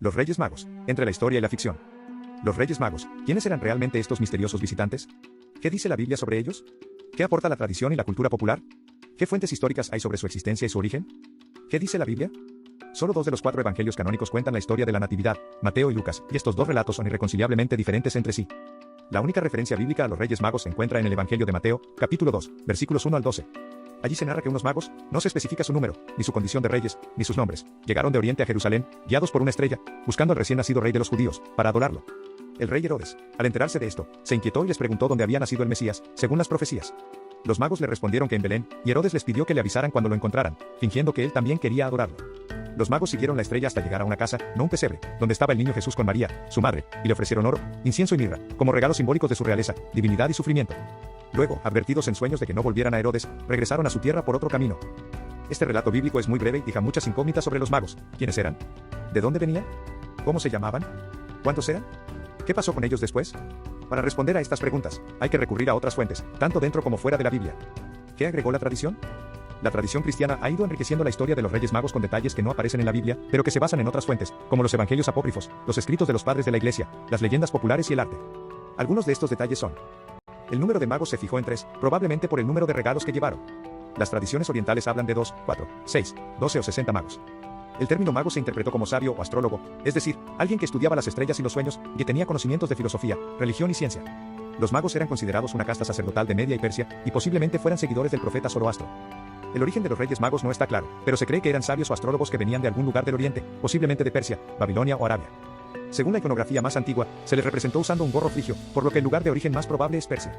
Los Reyes Magos, entre la historia y la ficción. Los Reyes Magos, ¿quiénes eran realmente estos misteriosos visitantes? ¿Qué dice la Biblia sobre ellos? ¿Qué aporta la tradición y la cultura popular? ¿Qué fuentes históricas hay sobre su existencia y su origen? ¿Qué dice la Biblia? Solo 2 de los 4 evangelios canónicos cuentan la historia de la Natividad, Mateo y Lucas, y estos 2 relatos son irreconciliablemente diferentes entre sí. La única referencia bíblica a los Reyes Magos se encuentra en el Evangelio de Mateo, capítulo 2, versículos 1 al 12. Allí se narra que unos magos, no se especifica su número, ni su condición de reyes, ni sus nombres, llegaron de oriente a Jerusalén, guiados por una estrella, buscando al recién nacido rey de los judíos, para adorarlo. El rey Herodes, al enterarse de esto, se inquietó y les preguntó dónde había nacido el Mesías, según las profecías. Los magos le respondieron que en Belén, y Herodes les pidió que le avisaran cuando lo encontraran, fingiendo que él también quería adorarlo. Los magos siguieron la estrella hasta llegar a una casa, no un pesebre, donde estaba el niño Jesús con María, su madre, y le ofrecieron oro, incienso y mirra, como regalos simbólicos de su realeza, divinidad y sufrimiento. Luego, advertidos en sueños de que no volvieran a Herodes, regresaron a su tierra por otro camino. Este relato bíblico es muy breve y deja muchas incógnitas sobre los magos. ¿Quiénes eran? ¿De dónde venían? ¿Cómo se llamaban? ¿Cuántos eran? ¿Qué pasó con ellos después? Para responder a estas preguntas, hay que recurrir a otras fuentes, tanto dentro como fuera de la Biblia. ¿Qué agregó la tradición? La tradición cristiana ha ido enriqueciendo la historia de los Reyes Magos con detalles que no aparecen en la Biblia, pero que se basan en otras fuentes, como los evangelios apócrifos, los escritos de los padres de la Iglesia, las leyendas populares y el arte. Algunos de estos detalles son: el número de magos se fijó en 3, probablemente por el número de regalos que llevaron. Las tradiciones orientales hablan de 2, 4, 6, 12 o 60 magos. El término mago se interpretó como sabio o astrólogo, es decir, alguien que estudiaba las estrellas y los sueños, y que tenía conocimientos de filosofía, religión y ciencia. Los magos eran considerados una casta sacerdotal de Media y Persia, y posiblemente fueran seguidores del profeta Zoroastro. El origen de los Reyes Magos no está claro, pero se cree que eran sabios o astrólogos que venían de algún lugar del Oriente, posiblemente de Persia, Babilonia o Arabia. Según la iconografía más antigua, se les representó usando un gorro frigio, por lo que el lugar de origen más probable es Persia.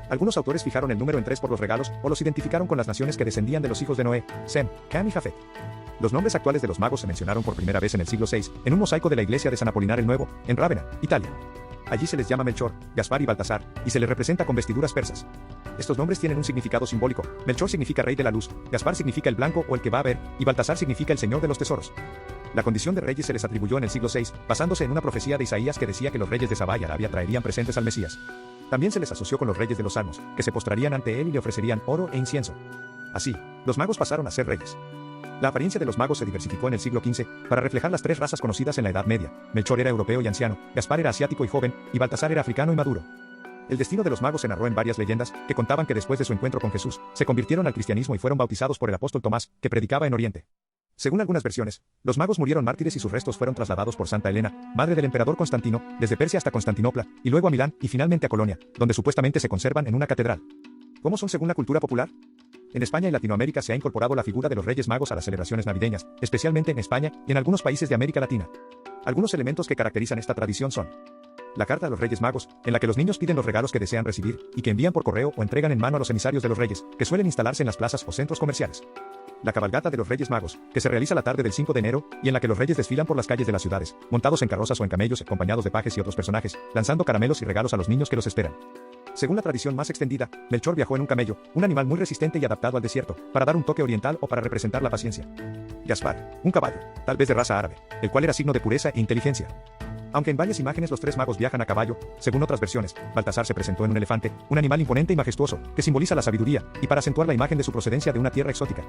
Algunos autores fijaron el número en 3 por los regalos, o los identificaron con las naciones que descendían de los hijos de Noé, Sem, Cam y Jafet. Los nombres actuales de los magos se mencionaron por primera vez en el siglo VI, en un mosaico de la iglesia de San Apolinar el Nuevo, en Rávena, Italia. Allí se les llama Melchor, Gaspar y Baltasar, y se les representa con vestiduras persas. Estos nombres tienen un significado simbólico. Melchor significa rey de la luz, Gaspar significa el blanco o el que va a ver, y Baltasar significa el señor de los tesoros. La condición de reyes se les atribuyó en el siglo VI, basándose en una profecía de Isaías que decía que los reyes de Sabá y Arabia traerían presentes al Mesías. También se les asoció con los reyes de los Salmos, que se postrarían ante él y le ofrecerían oro e incienso. Así, los magos pasaron a ser reyes. La apariencia de los magos se diversificó en el siglo XV, para reflejar las 3 razas conocidas en la Edad Media. Melchor era europeo y anciano, Gaspar era asiático y joven, y Baltasar era africano y maduro. El destino de los magos se narró en varias leyendas, que contaban que después de su encuentro con Jesús, se convirtieron al cristianismo y fueron bautizados por el apóstol Tomás, que predicaba en Oriente. Según algunas versiones, los magos murieron mártires y sus restos fueron trasladados por Santa Elena, madre del emperador Constantino, desde Persia hasta Constantinopla, y luego a Milán, y finalmente a Colonia, donde supuestamente se conservan en una catedral. ¿Cómo son según la cultura popular? En España y Latinoamérica se ha incorporado la figura de los Reyes Magos a las celebraciones navideñas, especialmente en España y en algunos países de América Latina. Algunos elementos que caracterizan esta tradición son: la carta a los Reyes Magos, en la que los niños piden los regalos que desean recibir, y que envían por correo o entregan en mano a los emisarios de los Reyes, que suelen instalarse en las plazas o centros comerciales. La cabalgata de los Reyes Magos, que se realiza la tarde del 5 de enero, y en la que los reyes desfilan por las calles de las ciudades, montados en carrozas o en camellos, acompañados de pajes y otros personajes, lanzando caramelos y regalos a los niños que los esperan. Según la tradición más extendida, Melchor viajó en un camello, un animal muy resistente y adaptado al desierto, para dar un toque oriental o para representar la paciencia. Gaspar, un caballo, tal vez de raza árabe, el cual era signo de pureza e inteligencia. Aunque en varias imágenes los 3 magos viajan a caballo, según otras versiones, Baltasar se presentó en un elefante, un animal imponente y majestuoso, que simboliza la sabiduría, y para acentuar la imagen de su procedencia de una tierra exótica.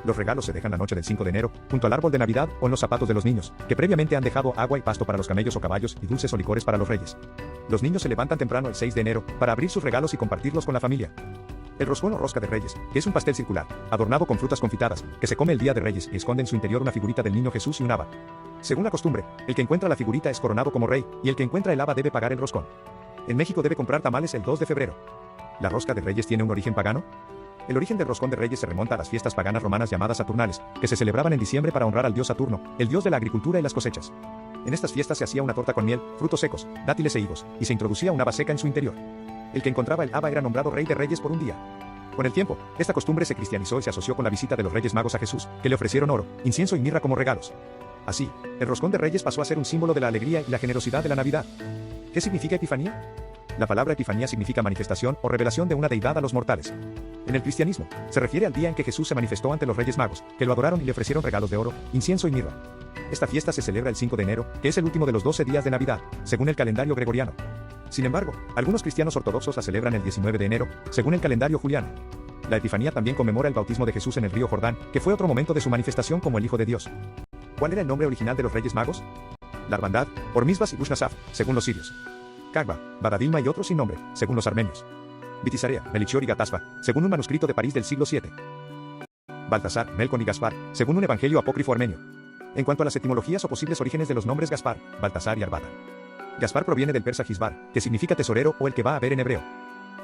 Los regalos se dejan la noche del 5 de enero, junto al árbol de Navidad o en los zapatos de los niños, que previamente han dejado agua y pasto para los camellos o caballos y dulces o licores para los reyes. Los niños se levantan temprano el 6 de enero, para abrir sus regalos y compartirlos con la familia. El roscón o rosca de reyes, que es un pastel circular, adornado con frutas confitadas, que se come el día de Reyes y esconde en su interior una figurita del niño Jesús y un haba. Según la costumbre, el que encuentra la figurita es coronado como rey, y el que encuentra el haba debe pagar el roscón. En México debe comprar tamales el 2 de febrero. ¿La rosca de reyes tiene un origen pagano? El origen del roscón de reyes se remonta a las fiestas paganas romanas llamadas Saturnales, que se celebraban en diciembre para honrar al dios Saturno, el dios de la agricultura y las cosechas. En estas fiestas se hacía una torta con miel, frutos secos, dátiles e higos, y se introducía una haba seca en su interior. El que encontraba el haba era nombrado rey de reyes por un día. Con el tiempo, esta costumbre se cristianizó y se asoció con la visita de los Reyes Magos a Jesús, que le ofrecieron oro, incienso y mirra como regalos. Así, el roscón de reyes pasó a ser un símbolo de la alegría y la generosidad de la Navidad. ¿Qué significa Epifanía? La palabra Epifanía significa manifestación o revelación de una deidad a los mortales. En el cristianismo, se refiere al día en que Jesús se manifestó ante los Reyes Magos, que lo adoraron y le ofrecieron regalos de oro, incienso y mirra. Esta fiesta se celebra el 5 de enero, que es el último de los 12 días de Navidad, según el calendario gregoriano. Sin embargo, algunos cristianos ortodoxos la celebran el 19 de enero, según el calendario juliano. La Epifanía también conmemora el bautismo de Jesús en el río Jordán, que fue otro momento de su manifestación como el Hijo de Dios. ¿Cuál era el nombre original de los Reyes Magos? La Hermandad, Hormisbas y Bushnasaf, según los sirios. Kagba, Badadilma y otros sin nombre, según los armenios. Bitisarea, Melchior y Gatasba, según un manuscrito de París del siglo VII. Baltasar, Melcon y Gaspar, según un evangelio apócrifo armenio. En cuanto a las etimologías o posibles orígenes de los nombres Gaspar, Baltasar y Arbata. Gaspar proviene del persa Gisbar, que significa tesorero o el que va a ver en hebreo.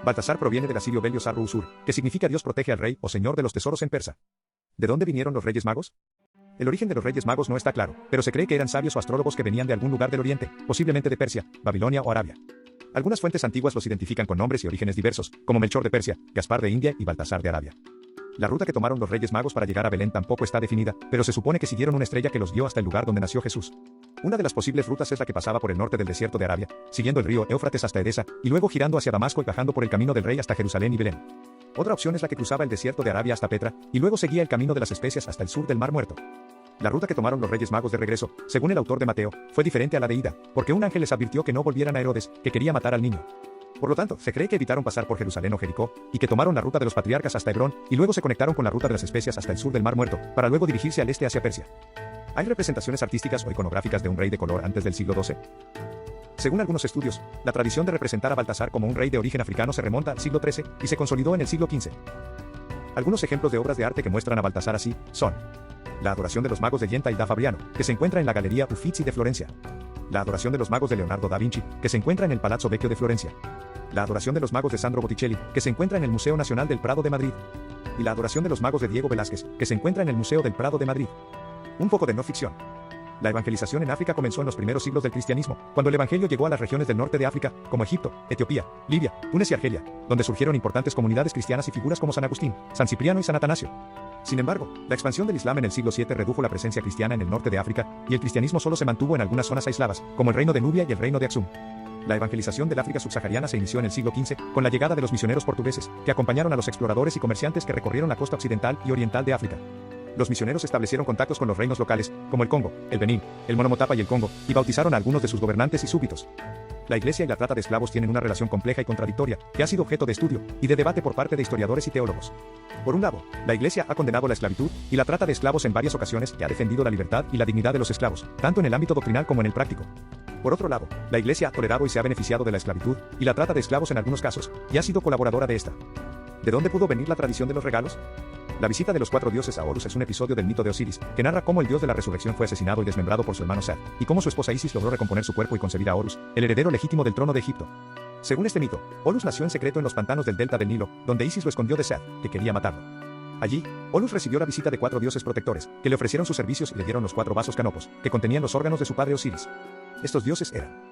Baltasar proviene del asirio Belios Arru-Usur, que significa Dios protege al rey o señor de los tesoros en persa. ¿De dónde vinieron los Reyes Magos? El origen de los Reyes Magos no está claro, pero se cree que eran sabios o astrólogos que venían de algún lugar del Oriente, posiblemente de Persia, Babilonia o Arabia. Algunas fuentes antiguas los identifican con nombres y orígenes diversos, como Melchor de Persia, Gaspar de India y Baltasar de Arabia. La ruta que tomaron los Reyes Magos para llegar a Belén tampoco está definida, pero se supone que siguieron una estrella que los guió hasta el lugar donde nació Jesús. Una de las posibles rutas es la que pasaba por el norte del desierto de Arabia, siguiendo el río Éufrates hasta Edesa, y luego girando hacia Damasco y bajando por el camino del rey hasta Jerusalén y Belén. Otra opción es la que cruzaba el desierto de Arabia hasta Petra, y luego seguía el camino de las especias hasta el sur del Mar Muerto. La ruta que tomaron los Reyes Magos de regreso, según el autor de Mateo, fue diferente a la de ida, porque un ángel les advirtió que no volvieran a Herodes, que quería matar al niño. Por lo tanto, se cree que evitaron pasar por Jerusalén o Jericó, y que tomaron la ruta de los patriarcas hasta Hebrón, y luego se conectaron con la ruta de las especias hasta el sur del Mar Muerto, para luego dirigirse al este hacia Persia. ¿Hay representaciones artísticas o iconográficas de un rey de color antes del siglo XII? Según algunos estudios, la tradición de representar a Baltasar como un rey de origen africano se remonta al siglo XIII, y se consolidó en el siglo XV. Algunos ejemplos de obras de arte que muestran a Baltasar así, son: la adoración de los magos de Yenta y da Fabriano, que se encuentra en la Galería Uffizi de Florencia. La adoración de los magos de Leonardo da Vinci, que se encuentra en el Palazzo Vecchio de Florencia. La adoración de los magos de Sandro Botticelli, que se encuentra en el Museo Nacional del Prado de Madrid. Y la adoración de los magos de Diego Velázquez, que se encuentra en el Museo del Prado de Madrid. Un poco de no ficción. La evangelización en África comenzó en los primeros siglos del cristianismo, cuando el evangelio llegó a las regiones del norte de África, como Egipto, Etiopía, Libia, Túnez y Argelia, donde surgieron importantes comunidades cristianas y figuras como San Agustín, San Cipriano y San Atanasio. Sin embargo, la expansión del Islam en el siglo VII redujo la presencia cristiana en el norte de África, y el cristianismo solo se mantuvo en algunas zonas aisladas, como el reino de Nubia y el reino de Aksum. La evangelización del África subsahariana se inició en el siglo XV, con la llegada de los misioneros portugueses, que acompañaron a los exploradores y comerciantes que recorrieron la costa occidental y oriental de África. Los misioneros establecieron contactos con los reinos locales, como el Congo, el Benín, el Monomotapa y el Congo, y bautizaron a algunos de sus gobernantes y súbditos. La iglesia y la trata de esclavos tienen una relación compleja y contradictoria, que ha sido objeto de estudio y de debate por parte de historiadores y teólogos. Por un lado, la iglesia ha condenado la esclavitud y la trata de esclavos en varias ocasiones y ha defendido la libertad y la dignidad de los esclavos, tanto en el ámbito doctrinal como en el práctico. Por otro lado, la iglesia ha tolerado y se ha beneficiado de la esclavitud y la trata de esclavos en algunos casos, y ha sido colaboradora de esta. ¿De dónde pudo venir la tradición de los regalos? La visita de los 4 dioses a Horus es un episodio del mito de Osiris, que narra cómo el dios de la resurrección fue asesinado y desmembrado por su hermano Set, y cómo su esposa Isis logró recomponer su cuerpo y concebir a Horus, el heredero legítimo del trono de Egipto. Según este mito, Horus nació en secreto en los pantanos del delta del Nilo, donde Isis lo escondió de Set, que quería matarlo. Allí, Horus recibió la visita de 4 dioses protectores, que le ofrecieron sus servicios y le dieron los 4 vasos canopos, que contenían los órganos de su padre Osiris. Estos dioses eran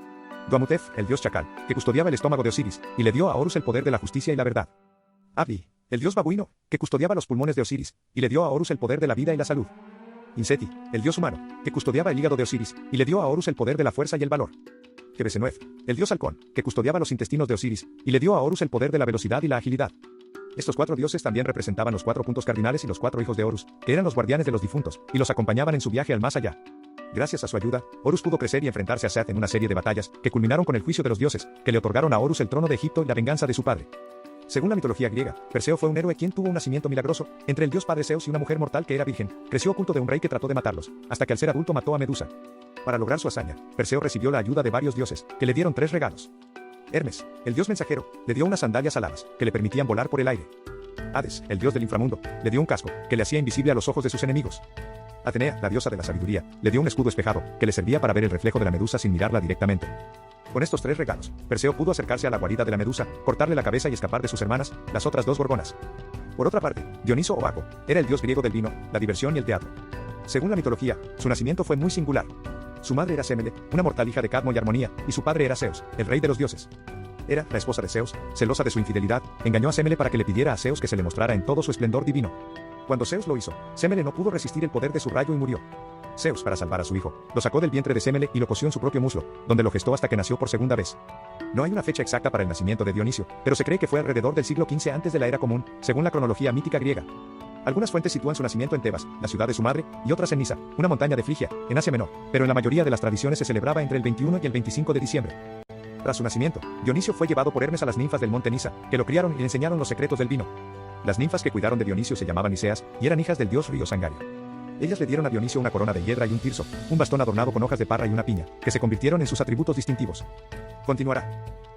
Duamutef, el dios chacal, que custodiaba el estómago de Osiris, y le dio a Horus el poder de la justicia y la verdad. Abi, el dios babuino, que custodiaba los pulmones de Osiris, y le dio a Horus el poder de la vida y la salud. Inseti, el dios humano, que custodiaba el hígado de Osiris, y le dio a Horus el poder de la fuerza y el valor. Quebesenuef, el dios halcón, que custodiaba los intestinos de Osiris, y le dio a Horus el poder de la velocidad y la agilidad. Estos 4 dioses también representaban los 4 puntos cardinales y los 4 hijos de Horus, que eran los guardianes de los difuntos, y los acompañaban en su viaje al más allá. Gracias a su ayuda, Horus pudo crecer y enfrentarse a Set en una serie de batallas, que culminaron con el juicio de los dioses, que le otorgaron a Horus el trono de Egipto y la venganza de su padre. Según la mitología griega, Perseo fue un héroe quien tuvo un nacimiento milagroso, entre el dios padre Zeus y una mujer mortal que era virgen, creció oculto de un rey que trató de matarlos, hasta que al ser adulto mató a Medusa. Para lograr su hazaña, Perseo recibió la ayuda de varios dioses, que le dieron 3 regalos. Hermes, el dios mensajero, le dio unas sandalias aladas, que le permitían volar por el aire. Hades, el dios del inframundo, le dio un casco, que le hacía invisible a los ojos de sus enemigos. Atenea, la diosa de la sabiduría, le dio un escudo espejado, que le servía para ver el reflejo de la medusa sin mirarla directamente. Con estos 3 regalos, Perseo pudo acercarse a la guarida de la medusa, cortarle la cabeza y escapar de sus hermanas, las otras 2 gorgonas. Por otra parte, Dioniso o Baco, era el dios griego del vino, la diversión y el teatro. Según la mitología, su nacimiento fue muy singular. Su madre era Semele, una mortal hija de Cadmo y Armonía, y su padre era Zeus, el rey de los dioses. Hera, la esposa de Zeus, celosa de su infidelidad, engañó a Semele para que le pidiera a Zeus que se le mostrara en todo su esplendor divino. Cuando Zeus lo hizo, Semele no pudo resistir el poder de su rayo y murió. Zeus, para salvar a su hijo, lo sacó del vientre de Semele y lo cosió en su propio muslo, donde lo gestó hasta que nació por segunda vez. No hay una fecha exacta para el nacimiento de Dionisio, pero se cree que fue alrededor del siglo XV antes de la era común, según la cronología mítica griega. Algunas fuentes sitúan su nacimiento en Tebas, la ciudad de su madre, y otras en Nisa, una montaña de Frigia, en Asia Menor, pero en la mayoría de las tradiciones se celebraba entre el 21 y el 25 de diciembre. Tras su nacimiento, Dionisio fue llevado por Hermes a las ninfas del monte Nisa, que lo criaron y le enseñaron los secretos del vino. Las ninfas que cuidaron de Dionisio se llamaban Niseas, y eran hijas del dios río Sangario. Ellas le dieron a Dionisio una corona de hiedra y un tirso, un bastón adornado con hojas de parra y una piña, que se convirtieron en sus atributos distintivos. Continuará.